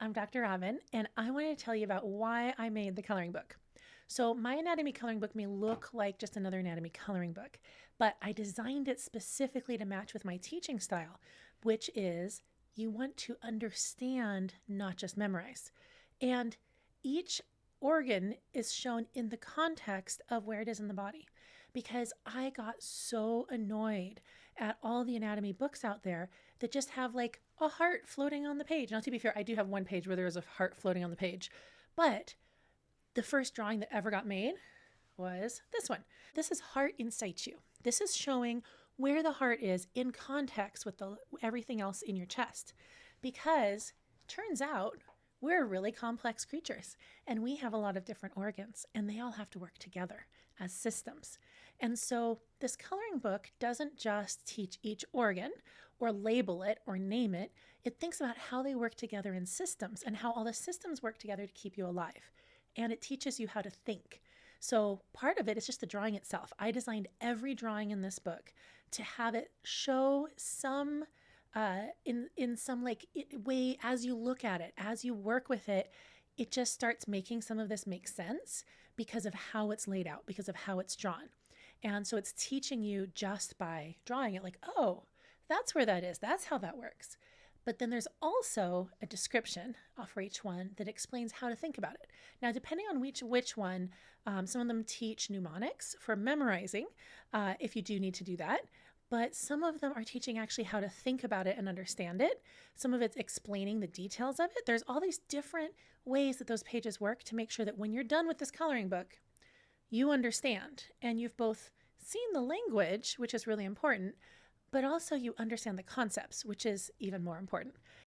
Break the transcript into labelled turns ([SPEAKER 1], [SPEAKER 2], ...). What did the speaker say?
[SPEAKER 1] I'm Dr. Robin, and I want to tell you about why I made the coloring book. So, my anatomy coloring book may look like just another anatomy coloring book, but I designed it specifically to match with my teaching style, which is you want to understand, not just memorize. And each organ is shown in the context of where it is in the body because I got so annoyed at all the anatomy books out there that just have like a heart floating on the page. Now, to be fair, I do have one page where there is a heart floating on the page, but the first drawing that ever got made was this one. This is heart in situ. This is showing where the heart is in context with everything else in your chest because turns out we're really complex creatures and we have a lot of different organs and they all have to work together as systems. And so this coloring book doesn't just teach each organ or label it or name it. It thinks about how they work together in systems and how all the systems work together to keep you alive. And it teaches you how to think. So part of it is just the drawing itself. I designed every drawing in this book to have it show some in some way as you look at it, as you work with it, it just starts making some of this make sense because of how it's laid out, because of how it's drawn. And so it's teaching you just by drawing it like, oh, that's where that is. That's how that works. But then there's also a description for each one that explains how to think about it. Now, depending on which one, some of them teach mnemonics for memorizing, if you do need to do that. But some of them are teaching actually how to think about it and understand it. Some of it's explaining the details of it. There's all these different ways that those pages work to make sure that when you're done with this coloring book, you understand and you've both seen the language, which is really important, but also you understand the concepts, which is even more important.